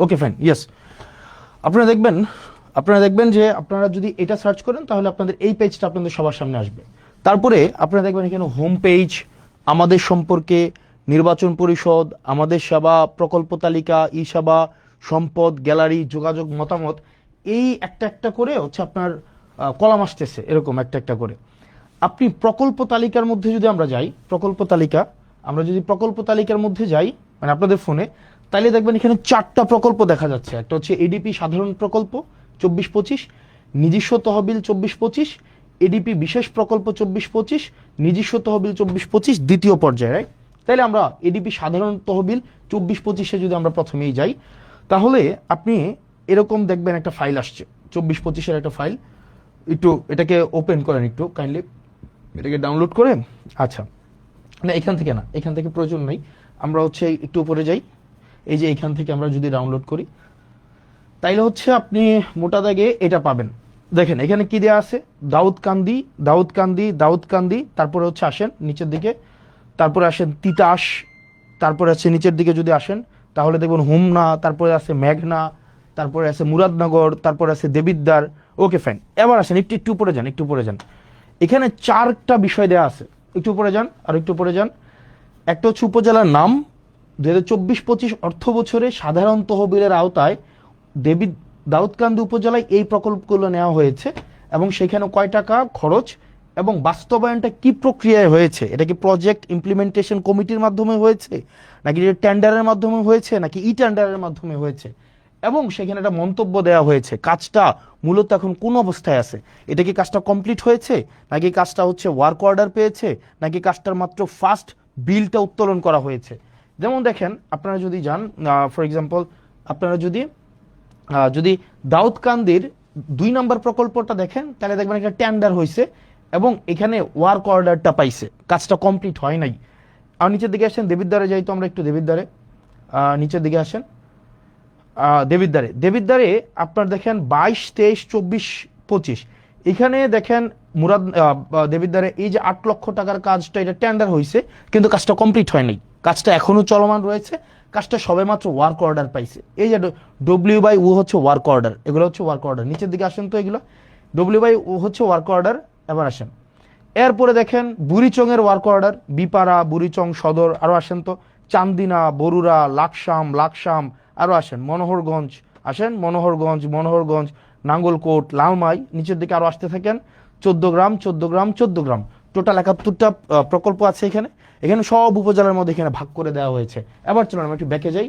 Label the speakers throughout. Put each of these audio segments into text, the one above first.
Speaker 1: Okay fine, yes. আপনারা দেখবেন আপনারা দেখবেন যে আপনারা যদি এটা সার্চ করেন তাহলে আপনাদের এই পেজটা আপনাদের সবার সামনে আসবে। তারপরে আপনারা দেখবেন এখানে হোম পেজ, আমাদের সম্পর্কে, নির্বাচন পরিষদ, আমাদের সেবা, প্রকল্প তালিকা, ই সেবা, সম্পদ, গ্যালারি, যোগাযোগ, মতামত, এই একটা একটা করে হচ্ছে আপনার কলাম আসতেছে এরকম একটা একটা করে। আপনি প্রকল্প তালিকার মধ্যে যদি আমরা যাই, আমরা যদি প্রকল্প তালিকার মধ্যে যাই মানে আপনাদের ফোনে, তাহলে দেখবেন এখানে 4টা প্রকল্প দেখা যাচ্ছে। একটা হচ্ছে এডিপি সাধারণ প্রকল্প 24-25, নিজস্ব তহবিল 24-25, এডিপি বিশেষ প্রকল্প 24-25, নিজস্ব তহবিল 24-25 দ্বিতীয় পর্যায়ে, রাইট? তাইলে আমরা এডিপি সাধারণ তহবিল 24-25-এ যদি আমরা প্রথমেই যাই, তাহলে আপনি এরকম দেখবেন একটা ফাইল আসছে 24-25-এর একটা ফাইল। একটু এটাকে ওপেন করেন একটু কাইন্ডলি, এটাকে ডাউনলোড করে। আচ্ছা, না এখান থেকে না, এখান থেকে প্রয়োজন নেই, আমরা হচ্ছে একটু উপরে যাই। এই যে এখান থেকে আমরা যদি ডাউনলোড করি তাইলে হচ্ছে আপনি মোটা দাগে এটা পাবেন। দেখেন এখানে কি দেওয়া আছে, দাউদকান্দি, দাউদকান্দি, দাউদকান্দি, তারপরে হচ্ছে আসেন নিচের দিকে, তারপরে আসেন তিতাস, তারপরে আছে নিচের দিকে যদি আসেন তাহলে দেখবেন হোমনা, তারপরে আছে মেঘনা, তারপরে আছে মুরাদনগর, তারপরে আছে দেবিদ্বার। ওকে ফাইন, এবার আসেন একটু একটু উপরে যান, একটু উপরে যান। এখানে 4টা বিষয় দেওয়া আছে, একটু উপরে যান আর একটু উপরে যান। একটা হচ্ছে উপজেলার নাম, 2024-25 অর্থ বছরে সাধারণ তহবিলের আওতায় দাউদকান্দি উপজেলায় এই প্রকল্পগুলো নেওয়া হয়েছে এবং সেখানে কয় টাকা খরচ এবং বাস্তবায়নটা কি প্রক্রিয়ায় হয়েছে, এটা কি প্রজেক্ট ইমপ্লিমেন্টেশন কমিটির মাধ্যমে হয়েছে নাকি টেন্ডারের মাধ্যমে হয়েছে নাকি ই টেন্ডারের মাধ্যমে হয়েছে, এবং সেখানে একটা মন্তব্য দেওয়া হয়েছে কাজটা মূলত এখন কোন অবস্থায় আছে, এটা কি কাজটা কমপ্লিট হয়েছে নাকি কাজটা হচ্ছে ওয়ার্ক অর্ডার পেয়েছে নাকি কাজটার মাত্র ফার্স্ট বিলটা উত্তোলন করা হয়েছে। যেমন দেখেন আপনারা যদি যান, ফর এক্সাম্পল আপনারা যদি যদি দাউদকান্দির 2 নম্বর প্রকল্পটা দেখেন তাহলে দেখবেন একটা টেন্ডার হয়েছে এবং এখানে ওয়ার্ক অর্ডারটা পাইছে, কাজটা কমপ্লিট হয় নাই। আর নিচের দিকে আসেন, দেবিদ্বারে যাই তো আমরা একটু, দেবিদ্বারে নিচের দিকে আসেন, দেবিদ্বারে, দেবিদ্বারে আপনার দেখেন 22, 23, 24, 25, এখানে দেখেন মুরাদ দেবিদ্বারে এই যে 8 লক্ষ টাকার কাজটা, এটা টেন্ডার হয়েছে কিন্তু কাজটা কমপ্লিট হয় নাই, কাজটা এখনো চলমান রয়েছে, কাজটা সবেমাত্র ওয়ার্ক অর্ডার পাইছে। এই যে ডব্লিউ/ও হচ্ছে ওয়ার্ক অর্ডার, এগুলো হচ্ছে ওয়ার্ক অর্ডার। নিচের দিকে আসেন তো, এগুলো ডব্লিউ/ও হচ্ছে ওয়ার্ক অর্ডার। এবার আসেন এরপরে দেখেন বুড়িচং এর ওয়ার্ক অর্ডার, বিপাড়া, বুড়িচং সদর, আরো আসেন তো চান্দিনা, বরুড়া, লাকসাম, লাকসাম, আরো আসেন মনোহরগঞ্জ, আসেন মনোহরগঞ্জ, মনোহরগঞ্জ, নাঙ্গলকোট, লালমাই, নিচের দিকে আরো আসতে থাকেন 14 গ্রাম, 14 গ্রাম, 14 গ্রাম, টোটাল 71টা প্রকল্প আছে এখানে। এখানে সব উপজেলার মধ্যে এখানে ভাগ করে দেওয়া হয়েছে। এবার চলুন আমরা একটু ব্যাকে যাই,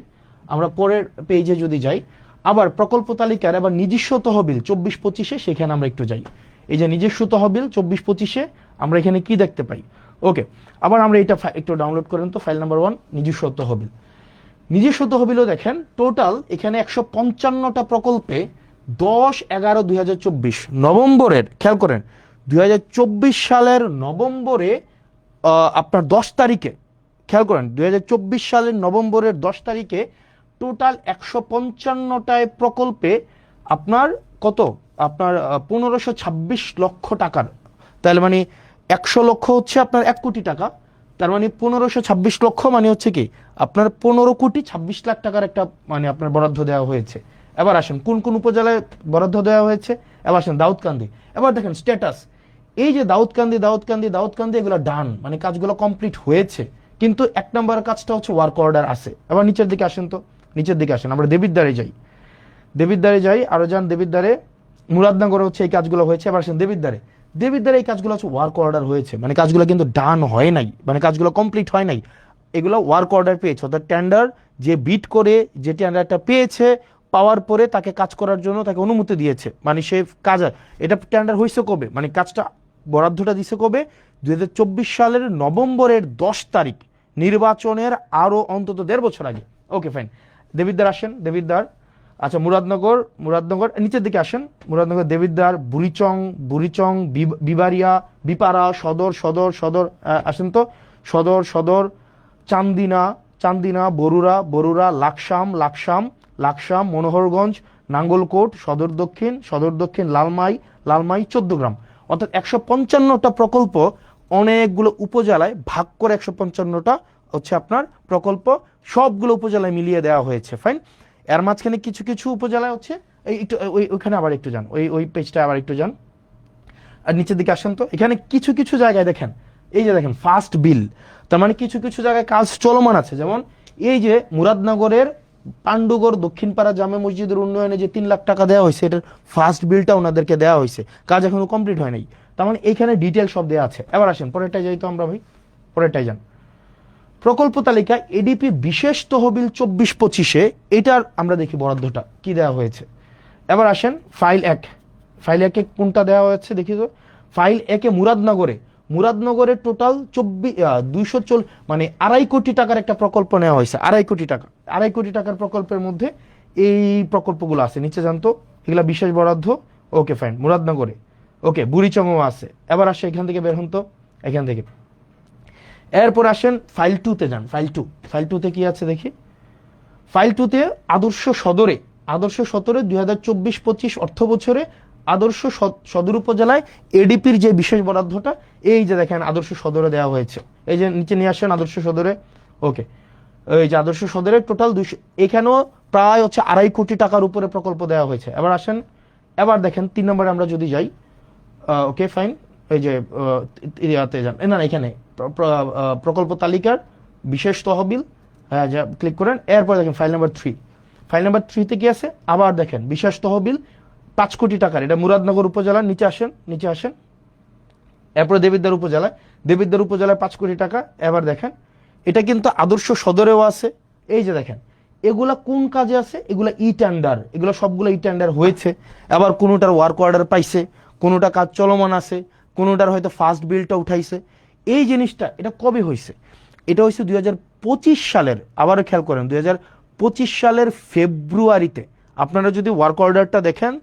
Speaker 1: আমরা পরের পেজে যদি যাই, আবার প্রকল্প তালিকার আবার নিজস্ব তহবিল 24-25-এ, সেখানে আমরা একটু যাই। এই যে নিজস্ব তহবিল 24-25-এ আমরা এখানে কি দেখতে পাই। ওকে, আবার আমরা এটা একটু ডাউনলোড করেন তো, ফাইল নাম্বার 1 নিজস্ব তহবিল। নিজস্ব তহবিলও দেখেন টোটাল এখানে 155টা প্রকল্পে 10/11/2024 নভেম্বরের, খেয়াল করেন 2024 সালের নভেম্বরে আপনার 10 তারিখে, খেয়াল করেন 2024 সালের নভেম্বরের 10 তারিখে টোটাল 155টায় প্রকল্পে আপনার কত, আপনার 1526 লক্ষ টাকার, তাহলে মানে 100 লক্ষ হচ্ছে আপনার 1 কোটি টাকা, তার মানে 1526 লক্ষ মানে হচ্ছে কি আপনার 15,26,00,000 টাকার একটা মানে আপনার বরাদ্দ দেওয়া হয়েছে। এবার আসেন কোন কোন উপজেলায় বরাদ্দ দেওয়া হয়েছে, এবার আসেন দাউদকান্দি। এবার দেখেন স্ট্যাটাস, এই যে দাউদকান্দি, দাউদকান্দি, দাউদকান্দি, এগুলো ডান মানে কাজগুলো কমপ্লিট হয়েছে, কিন্তু 1 নম্বর কাজটা হচ্ছে ওয়ার্ক অর্ডার আছে। এবার নিচের দিকে আসেন তো, নিচের দিকে আসেন, আমরা দেবিদ্বারে যাই, দেবিদ্বারে যাই, আরো যান দেবিদ্বারে, মুরাদনগরে হচ্ছে এই কাজগুলো হয়েছে। এবার আসেন দেবিদ্বারে, দেবিদ্বারে এই কাজগুলো হচ্ছে ওয়ার্ক অর্ডার হয়েছে, মানে কাজগুলো কিন্তু ডান হয় নাই, মানে কাজগুলো কমপ্লিট হয় নাই, এগুলো ওয়ার্ক অর্ডার পেয়েছে, অর্থাৎ টেন্ডার যে বিট করে যে টেন্ডারটা পেয়েছে, পাওয়ার পরে তাকে কাজ করার জন্য তাকে অনুমতি দিয়েছে, মানে সে কাজ, এটা টেন্ডার হয়েছে কবে, মানে কাজটা বরাদ্দটা দিছে কবে, 2024 সালের নভেম্বরের 10 তারিখ, নির্বাচনের আরো অন্তত 1.5 বছর আগে। ওকে ফাইন, দেবিদ্বার আসেন, দেবিদ্বার, আচ্ছা মুরাদনগর, মুরাদনগর নিচের দিকে আসেন, মুরাদনগর, দেবিদ্বার, বুড়িচং, বুড়িচং, বিবারিয়া, বিপাড়া, সদর, সদর, সদর, আসেন তো সদর, সদর, চান্দিনা, চান্দিনা, বরুড়া, বরুড়া, লাকসাম, লাকসাম, লাকসাম, মনোহরগঞ্জ, নাঙ্গলকোট, সদর দক্ষিণ, সদর দক্ষিণ, লালমাই, লালমাই, 14 গ্রাম। অর্থাৎ 155টা প্রকল্প অনেকগুলো উপজেলায় ভাগ করে 155টা হচ্ছে আপনার প্রকল্প সবগুলো উপজেলায় মিলিয়ে দেওয়া হয়েছে। ফাইন, এর মাঝখানে কিছু কিছু উপজেলায় হচ্ছে এই একটু ওইখানে আবার একটু যান, ওই পেজটা আবার একটু যান, আর নিচের দিকে আসেন তো। এখানে কিছু কিছু জায়গায় দেখেন, এই যে দেখেন ফার্স্ট বিল, তার মানে কিছু কিছু জায়গায় কাজ চলমান আছে। যেমন এই যে মুরাদনগরের পাণ্ডুগড় দক্ষিণপাড়া জামে মসজিদের উন্নয়নে যে 3 লাখ টাকা দেওয়া হয়েছে, এটার ফার্স্ট বিলটা ওনাদেরকে দেওয়া হয়েছে, কাজ এখনো কমপ্লিট হয় নাই। তার মানে এইখানে ডিটেল সব দেওয়া আছে। এবার আসেন পরেরটাই যাই তো আমরা ভাই, পরেরটাই যান। প্রকল্প তালিকা এডিপি বিশেষ তহবিল 24-25-এ, এটার আমরা দেখি বরাদ্দটা কি দেওয়া হয়েছে। এবার আসেন ফাইল 1, ফাইল 1-এ কোনটা দেওয়া হয়েছে দেখি তো। ফাইল 1-এ মুরাদনগরে টোটাল 240 মানে 2.5 কোটি টাকার একটা প্রকল্প নেওয়া হয়েছে। 2.5 কোটি টাকা, 2.5 কোটি টাকার প্রকল্পের মধ্যে এই প্রকল্পগুলো আছে, নিচে জানতো এগুলা বিশেষ বরাদ্দ। ওকে ফাইন, মুরাদনগরে ওকে, বুড়িচংও আছে। এবার আসে এখান থেকে বের হন তো, এখান থেকে। এরপর আসেন ফাইল 2-তে যান। ফাইল 2-তে কি আছে দেখি। ফাইল 2-তে আদর্শ সদরে 2024-25 অর্থ বছরে আদর্শ সদর উপজেলায় এডিপির যে বিশেষ বরাদ্দটা, এই যে দেখেন আদর্শ সদরে দেওয়া হয়েছে। এই যে নিচে নিয়ে আসেন আদর্শ সদরে। ওকে, এই যে আদর্শ সদরে টোটাল 200, এখানেও প্রায় হচ্ছে 2.5 কোটি টাকার উপরে প্রকল্প দেওয়া হয়েছে। এবার আসেন, এবার দেখেন 3 নম্বরে আমরা যদি যাই। ওকে ফাইন, এই যে ইয়াতে যান, না এখানে প্রকল্প তালিকার বিশেষ তহবিল, হ্যাঁ যা ক্লিক করেন। এরপর দেখেন ফাইল নাম্বার 3, ফাইল নাম্বার 3-তে কি আছে, আবার দেখেন বিশেষ তহবিল 5 কোটি টাকার, এটা মুরাদনগর উপজেলার। নিচে আসেন। এরপরে দেবিদ্বার উপজেলায় 5 কোটি টাকা। এবার দেখেন এটা কিন্তু আদর্শ সদরেও আছে। এই যে দেখেন এগুলা কোন কাজে আছে, এগুলা ই টেন্ডার, এগুলো সবগুলো ই টেন্ডার হয়েছে। আবার কোনোটার ওয়ার্ক অর্ডার পাইছে, কোনোটা কাজ চলমান আছে, কোনোটার হয়তো ফার্স্ট বিলটা উঠাইছে। এই জিনিসটা এটা কবে হয়েছে, এটা হয়েছে 2025 সালের, আবারও খেয়াল করেন 2025 সালের ফেব্রুয়ারিতে। আপনারা যদি ওয়ার্ক অর্ডারটা দেখেন,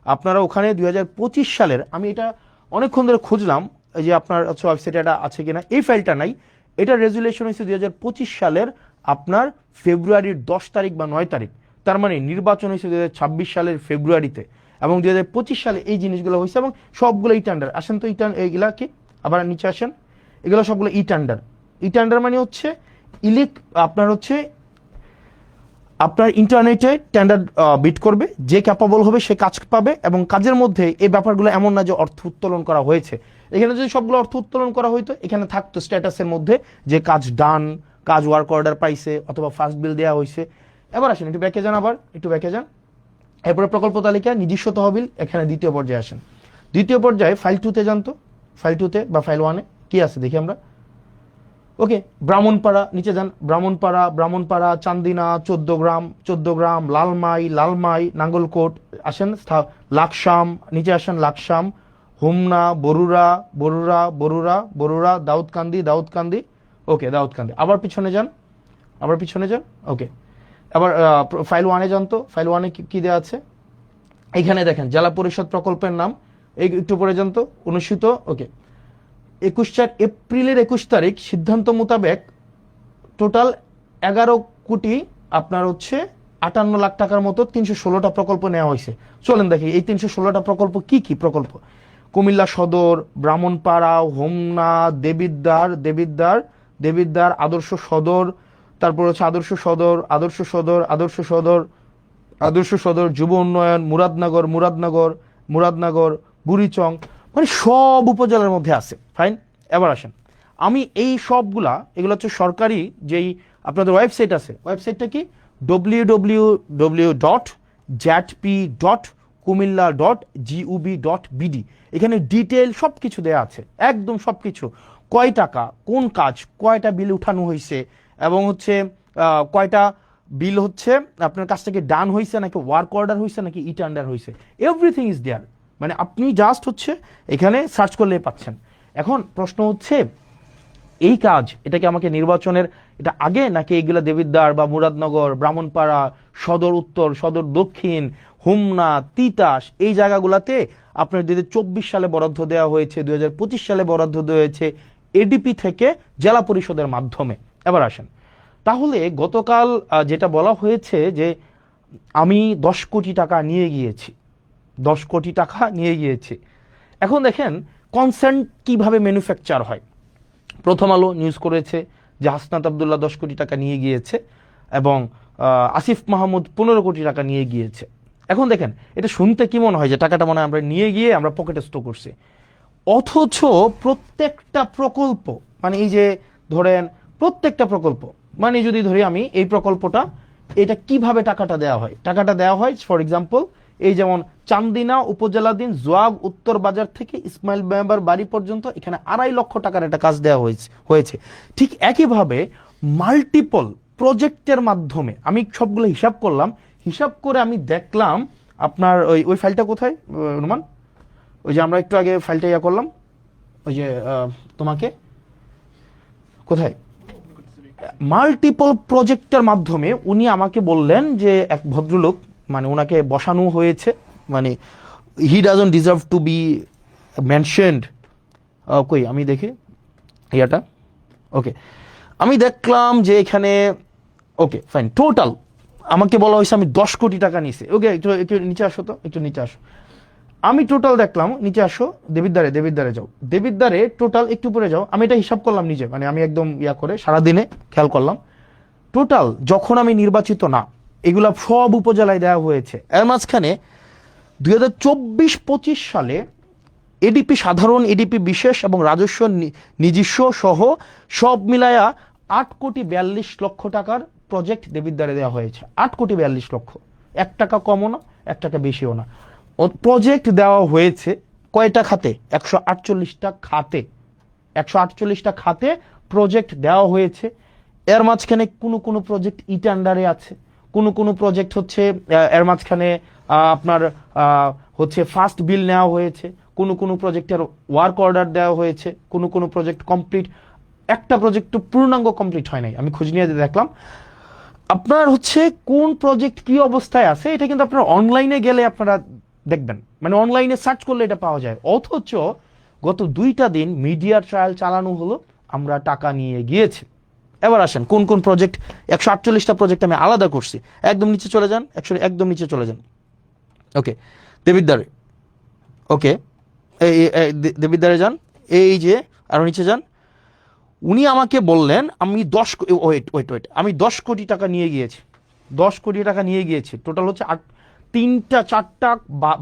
Speaker 1: আপনারা ওখানে 2025 সালের, আমি এটা অনেকক্ষণ ধরে খুঁজলাম এই যে আপনার ওয়েবসাইটে এটা আছে কিনা, এই ফাইলটা নাই। এটা রেজুলেশন হয়েছে 2025 সালের আপনার ফেব্রুয়ারির 10 তারিখ বা 9 তারিখ। তার মানে নির্বাচন হয়েছে 2026 সালের ফেব্রুয়ারিতে, এবং 2025 সালে এই জিনিসগুলো হয়েছে, এবং সবগুলো ই টেন্ডার। আসেন তো এইগুলা কি, আবার নিচে আসেন। এগুলো সবগুলো ই টেন্ডার মানে হচ্ছে আপনার ইন্টারনেটে টেন্ডার বিট করবে, যে ক্যাপাবল হবে সে কাজ পাবে। এবং কাজের মধ্যে এই ব্যাপারগুলো এমন না যে অর্থ উত্তোলন করা হয়েছে। এখানে যদি সবগুলো অর্থ উত্তোলন করা হইতো, এখানে থাকতো স্ট্যাটাসের মধ্যে যে কাজ ডান, কাজ ওয়ার্ক অর্ডার পাইছে, অথবা ফার্স্ট বিল দেওয়া হয়েছে। এবার আসেন একটু ব্যাকে যান, এরপরে প্রকল্প তালিকা নিজস্ব তহবিল, এখানে দ্বিতীয় পর্যায়ে আসেন। দ্বিতীয় পর্যায়ে ফাইল 2-তে যান তো। ফাইল 2-তে বা ফাইল 1-এ কি আছে দেখি আমরা। ওকে, ব্রাহ্মণপাড়া, নিচে যান। ব্রাহ্মণপাড়া, চান্দিনা, 14 গ্রাম, লালমাই, নাঙ্গলকোট। আসেন লাকসাম, নিচে আসেন লাকসাম, হোমনা, বরুড়া, দাউদকান্দি। ওকে, দাউদকান্দি। আবার পিছনে যান। ওকে, আবার ফাইল 1-এ যান তো। ফাইল 1-এ কি দেওয়া আছে, এখানে দেখেন জেলা পরিষদ প্রকল্পের নাম। এই একটু পরে যান তো, অনুষ্ঠিত। ওকে, এপ্রিলের 21 তারিখ সিদ্ধান্ত মোতাবেক টোটাল 11 কোটি আপনার হচ্ছে 58 লাখ টাকার মতো 316টা প্রকল্প নেওয়া হয়েছে। চলেন দেখি এই 316টা প্রকল্প কি কি প্রকল্প। কুমিল্লা সদর, ব্রাহ্মণপাড়া, হোমনা, দেবিদ্বার, আদর্শ সদর, তারপর হচ্ছে আদর্শ সদর, যুব উন্নয়ন, মুরাদনগর, বুড়িচং, মানে সব উপজেলার মধ্যে আছে। ফাইন, এবার আসেন, আমি এই সবগুলা, এগুলো হচ্ছে সরকারি যেই আপনাদের ওয়েবসাইট আছে, ওয়েবসাইটটা কি www.jatp.kumilla.gov.bd। এখানে ডিটেল সব কিছু দেওয়া আছে, একদম সব কিছু, কয় টাকা, কোন কাজ, কয়টা বিল উঠানো হয়েছে, এবং হচ্ছে কয়টা বিল হচ্ছে আপনার কাছ থেকে ডান হয়েছে, নাকি ওয়ার্ক অর্ডার হয়েছে, নাকি ই টেন্ডার হয়েছে, এভরিথিং ইজ দেয়ার। মানে আপনি জাস্ট হচ্ছে এখানে সার্চ করলে পাচ্ছেন। এখন প্রশ্ন হচ্ছে এই কাজ, এটা কি আমাকে নির্বাচনের এটা আগে, নাকি এইগুলা দেবিদ্বার বা মুরাদনগর, ব্রাহ্মণপাড়া, সদর উত্তর, সদর দক্ষিণ, হোমনা, তিতাস, এই জায়গাগুলাতে আপনার 2024 সালে বরাদ্দ দেওয়া হয়েছে, 2025 সালে বরাদ্দ দেওয়া হয়েছে এডিপি থেকে জেলা পরিষদের মাধ্যমে। এবার আসেন, তাহলে গতকাল যেটা বলা হয়েছে যে আমি 10 কোটি টাকা নিয়ে গিয়েছি। এখন দেখেন কনসেন্ট কিভাবে ম্যানুফ্যাকচার হয়। প্রথম আলো নিউজ করেছে যে হাসনাত আব্দুল্লাহ 10 কোটি টাকা নিয়ে গিয়েছে, এবং আসিফ মাহমুদ 15 কোটি টাকা নিয়ে গিয়েছে। এখন দেখেন এটা শুনতে কি মনে হয় যে টাকাটা মনে হয় আমরা নিয়ে গিয়ে আমরা পকেটে স্টোর করছি, অথচ প্রত্যেকটা প্রকল্প মানে এই যে ধরেন প্রত্যেকটা প্রকল্প মানে যদি ধরি আমি এই প্রকল্পটা এটা কিভাবে টাকাটা দেওয়া হয়, টাকাটা দেওয়া হয় ফর এক্সাম্পল এই যেমন চান্দিনা উপজেলাধীন জোয়াগ উত্তর বাজার থেকে ইসমাইল মেম্বার বাড়ি পর্যন্ত এখানে 2.5 লক্ষ টাকার একটা কাজ দেওয়া হয়েছে। ঠিক একইভাবে মাল্টিপল প্রজেক্টের মাধ্যমে আমি সবগুলো হিসাব করলাম, হিসাব করে আমি দেখলাম আপনার ওই ফাইলটা কোথায় রুমান, ওই যে আমরা একটু আগে ফাইলটা ইয়া করলাম ওই যে তোমাকে কোথায় মাল্টিপল প্রজেক্টের মাধ্যমে উনি আমাকে বললেন যে এক ভদ্রলোক মানে ওনাকে বসানো হয়েছে, মানে he doesn't deserve two B mentioned. কই আমি দেখি ইয়াটা, ওকে আমি দেখলাম যে এখানে ওকে ফাইন টোটাল আমাকে বলা হয়েছে আমি 10 কোটি টাকা নিছি। ওকে একটু একটু নিচে আসো, তো একটু নিচে আসো, আমি টোটাল দেখলাম নিচে আসো, দেবিদ্বারে যাও, দেবিদ্বারে টোটাল একটু পরে যাও, আমি এটা হিসাব করলাম নিজে মানে আমি একদম ইয়া করে সারাদিনে খেয়াল করলাম টোটাল যখন আমি নির্বাচিত না এগুলা সব উপজেলায় দেওয়া হয়েছে। এর মাঝখানে 2024-25 সালে এডিপি সাধারণ, এডিপি বিশেষ এবং রাজস্ব নিজস্ব সহ সব মিলায়া 8,42,00,000 টাকার প্রজেক্ট দেবিদ্বারে দেওয়া হয়েছে। 8,42,00,000, 1 টাকা কমও না 1 টাকা বেশিও না। প্রজেক্ট দেওয়া হয়েছে কয়টা খাতে? 148টা খাতে, 148টা খাতে প্রজেক্ট দেওয়া হয়েছে। এর মাঝখানে কোনো প্রজেক্ট ইটান্ডারে আছে, কোনো প্রজেক্ট হচ্ছে এর মাঝখানে আপনার হচ্ছে ফার্স্ট বিল নেওয়া হয়েছে, কোনো প্রজেক্টের ওয়ার্ক অর্ডার দেওয়া হয়েছে, কোনো প্রজেক্ট কমপ্লিট, একটা প্রজেক্ট তো পূর্ণাঙ্গ কমপ্লিট হয় নাই। আমি খোঁজ নিয়ে দেখলাম আপনার হচ্ছে কোন প্রজেক্ট কি অবস্থায় আছে এটা কিন্তু আপনারা অনলাইনে গেলে আপনারা দেখবেন, মানে অনলাইনে সার্চ করলে এটা পাওয়া যায়। অথচ গত 2টা দিন মিডিয়া ট্রায়াল চালানো হলো, আমরা টাকা নিয়ে গিয়েছি। এবার আসেন কোন প্রজেক্ট, 148টা প্রজেক্ট আমি আলাদা করছি। একদম নিচে চলে যান, একদম নিচে চলে যান, ওকে দেবিদ্বারে, ওকে দেবিদ্বারে যান, এই যে আরো নিচে যান। উনি আমাকে বললেন আমি 10 কোটি টাকা নিয়ে গিয়েছি, 10 কোটি টাকা নিয়ে গিয়েছি। টোটাল হচ্ছে 3-4টা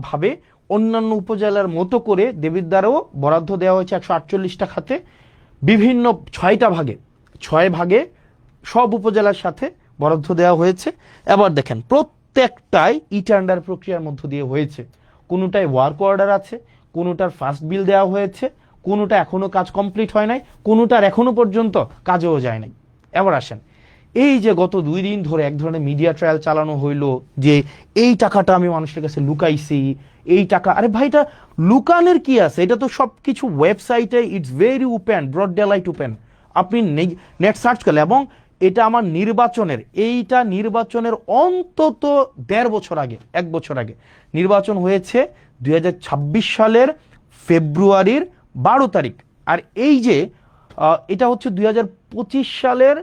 Speaker 1: ভাবে অন্যান্য উপজেলার মতো করে দেবিদ্বারেও বরাদ্দ দেওয়া হয়েছে 148টা খাতে, বিভিন্ন 6 ভাগে সব উপজেলার সাথে বরাদ্দ দেওয়া হয়েছে। এবার দেখেন প্রত্যেকটাই টেন্ডার প্রক্রিয়ার মধ্য দিয়ে হয়েছে, কোনোটায় ওয়ার্ক অর্ডার আছে, কোনোটার ফার্স্ট বিল দেওয়া হয়েছে, কোনোটা এখনো কাজ কমপ্লিট হয় নাই, কোনোটার এখনো পর্যন্ত কাজেও যায় নাই। এবার আসেন এই যে গত 2 দিন ধরে এক ধরনের মিডিয়া ট্রায়াল চালানো হইলো যে এই টাকাটা আমি মানুষের কাছে লুকাইছি, এই টাকা, আরে ভাই এটা লুকানোর কি আছে? এটা তো সবকিছু ওয়েবসাইটে it's very open, broad daylight open, আপনি নেট সার্চ করলে। এবং এটা আমার নির্বাচনের অন্তত 1.5 বছর আগে, 1 বছর আগে নির্বাচন হয়েছে 2026 সালের ফেব্রুয়ারির 12 তারিখ। আর এই যে এটা হচ্ছে 2025 সালের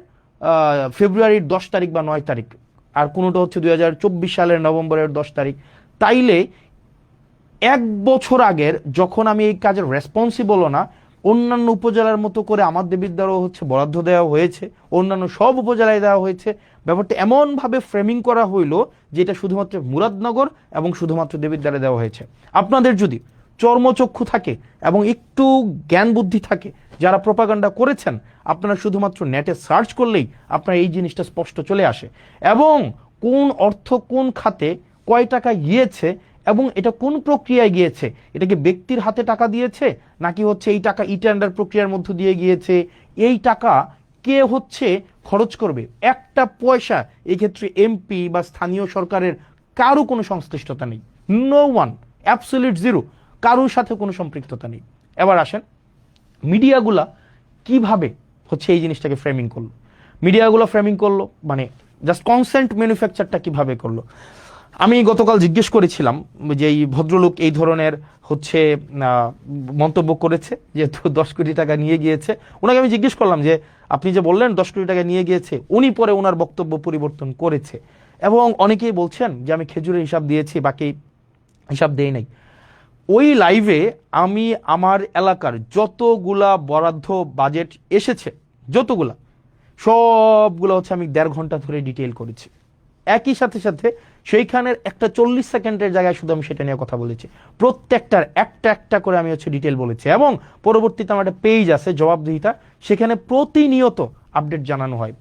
Speaker 1: ফেব্রুয়ারির 10 তারিখ বা 9 তারিখ, আর কোনোটা হচ্ছে 2024 সালের নভেম্বরের 10 তারিখ। তাইলে 1 বছর আগের যখন আমি এই কাজের রেসপন্সিবলও না, অন্যান্য উপজেলার মতো করে আমার দেবিদ্বারও হচ্ছে বরাদ্দ দেওয়া হয়েছে, অন্যান্য সব উপজেলায় দেওয়া হয়েছে। ব্যাপারটা এমনভাবে ফ্রেমিং করা হইলো যে এটা শুধুমাত্র মুরাদনগর এবং শুধুমাত্র দেবিদ্বারে দেওয়া হয়েছে। আপনাদের যদি চর্মচক্ষু থাকে এবং একটু জ্ঞান বুদ্ধি থাকে, যারা প্রোপাগান্ডা করেছেন, আপনারা শুধুমাত্র নেটে সার্চ করলেই আপনার এই জিনিসটা স্পষ্ট চলে আসে। এবং কোন অর্থ কোন খাতে কয় টাকা গিয়েছে এবং এটা কোন প্রক্রিয়ায় গিয়েছে, এটাকে ব্যক্তির হাতে টাকা দিয়েছে নাকি হচ্ছে এই টাকা টেন্ডার প্রক্রিয়ার মধ্য দিয়ে গিয়েছে, এই টাকা কে হচ্ছে খরচ করবে, একটা পয়সা এক্ষেত্রে এমপি বা স্থানীয় সরকারের কারো কোনো সংশ্লিষ্টতা নেই, নো ওয়ান, অ্যাবসলিউট জিরো, কারোর সাথে কোনো সম্পৃক্ততা নেই। এবার আসেন মিডিয়াগুলা কিভাবে হচ্ছে এই জিনিসটাকে ফ্রেমিং করলো। মিডিয়াগুলো ফ্রেমিং করলো মানে জাস্ট কনসেন্ট ম্যানুফ্যাকচারটা কিভাবে করলো। আমি গতকাল জিজ্ঞেস করেছিলাম যে এই ভদ্রলোক এই ধরনের হচ্ছে মন্তব্য করেছে, যেহেতু 10 কোটি টাকা নিয়ে গিয়েছে, ওনাকে আমি জিজ্ঞেস করলাম যে আপনি যে বললেন 10 কোটি টাকা নিয়ে গিয়েছে, উনি পরে ওনার বক্তব্য পরিবর্তন করেছে। এবং অনেকেই বলছেন যে আমি খেজুরের হিসাব দিয়েছি, বাকি হিসাব দেই নাই। ওই লাইভে আমি আমার এলাকার যতগুলা বরাদ্দ বাজেট এসেছে, যতগুলা, সবগুলো হচ্ছে আমি 1.5 ঘন্টা ধরে ডিটেইল করেছি, একই সাথে সাথে সেইখানের একটা 40 সেকেন্ডের জায়গায় শুধু আমি সেটা নিয়ে কথা বলেছি, প্রত্যেকটার একটা একটা করে আমি ডিটেল বলেছি, এবং পরবর্তীতে আমার একটা পেজ আছে জবাবদিহিতা, সেখানে প্রতিনিয়ত আপডেট জানানো হয়,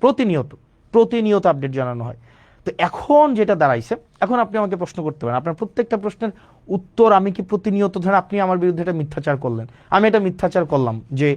Speaker 1: প্রতিনিয়ত আপডেট জানানো হয়। তো এখন যেটা দাঁড়াইছে, এখন আপনি আমাকে প্রশ্ন করতে পারেন, আপনার প্রত্যেকটা প্রশ্নের উত্তর আমি কি প্রতিনিয়ত, ধরেন আপনি আমার বিরুদ্ধে একটা মিথ্যাচার করলেন, আমি এটা মিথ্যাচার করলাম যে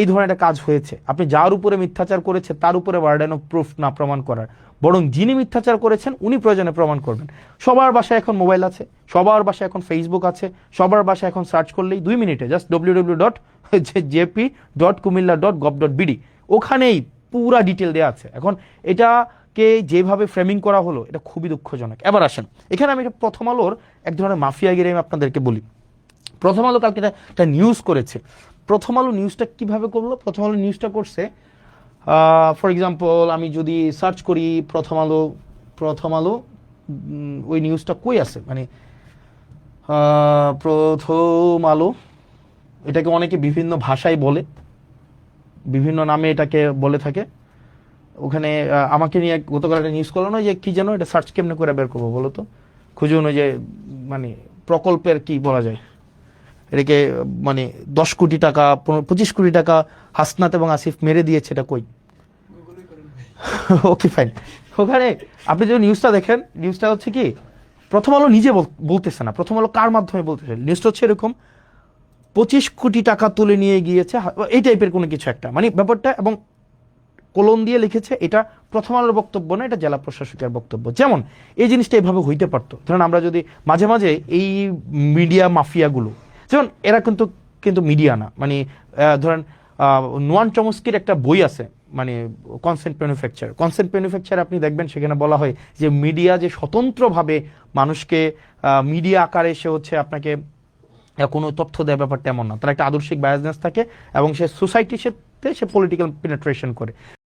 Speaker 1: এই ধরনের একটা কাজ হয়েছে, আপনি যার উপরে মিথ্যাচার করেছে তার উপরে বার্ডেন অফ প্রুফ না প্রমাণ করার, বরং যিনি মিথ্যাচার করেছেন উনি প্রয়োজনে প্রমাণ করবেন। সবার বাসায় এখন মোবাইল আছে, সবার বাসায় এখন ফেসবুক আছে, সবার বাসায় এখন সার্চ করলেই 2 মিনিটে জাস্ট www.jp.kumilla.gov.bd, ওখানেই পুরা ডিটেল দেওয়া আছে। এখন এটাকে যেভাবে ফ্রেমিং করা হলো এটা খুবই দুঃখজনক। এবার আসেন, এখানে আমি প্রথম আলোর এক ধরনের মাফিয়াগিরি আমি আপনাদেরকে বলি। প্রথম আলো কালকে একটা নিউজ করেছে। প্রথম আলো নিউজটা কিভাবে করলো? প্রথম আলো নিউজটা করছে, ফর এক্সাম্পল আমি যদি সার্চ করি প্রথম আলো ওই নিউজটা কই আছে, মানে প্রথম আলো, এটাকে অনেকে বিভিন্ন ভাষায় বলে, বিভিন্ন নামে এটাকে বলে থাকে। ওখানে আমাকে নিয়ে গতকাল একটা নিউজ করলো না, যে কি যেন, এটা সার্চ কেমনে করে বের করবো বলো তো, খুঁজুন, ওই যে মানে প্রকল্পের কি বলা যায় এটাকে, মানে 10 কোটি টাকা 25 কোটি টাকা হাসনাত এবং আসিফ মেরে দিয়েছে, এটা কই? Okay fine. ওখানে আপনি যদি নিউজটা দেখেন, নিউজটা হচ্ছে কি, প্রথম আলো নিজে বলতেছে না, প্রথম আলো কার মাধ্যমে বলতেছে, নিউজটা হচ্ছে এরকম, 25 কোটি টাকা তুলে নিয়ে গিয়েছে, এই টাইপের কোনো কিছু একটা, মানে ব্যাপারটা, এবং কলম দিয়ে লিখেছে এটা প্রথম আলোর বক্তব্য না, এটা জেলা প্রশাসকের বক্তব্য। যেমন এই জিনিসটা এভাবে হইতে পারতো, ধরেন আমরা যদি মাঝে মাঝে এই মিডিয়া মাফিয়াগুলো, যেমন এরা কিন্তু মিডিয়া না, মানে ধরেন নোয়ান চমস্কির একটা বই আছে, মানে কনসেন্ট ম্যানুফ্যাকচার, আপনি দেখবেন সেখানে বলা হয় যে মিডিয়া যে স্বতন্ত্রভাবে মানুষকে মিডিয়া আকারে সে আপনাকে কোনো তথ্য দেওয়ার ব্যাপারটা এমন না, তার একটা আদর্শিক বায়াসনেস থাকে এবং সে সোসাইটির সাথে সে পলিটিক্যাল পেনিট্রেশন করে।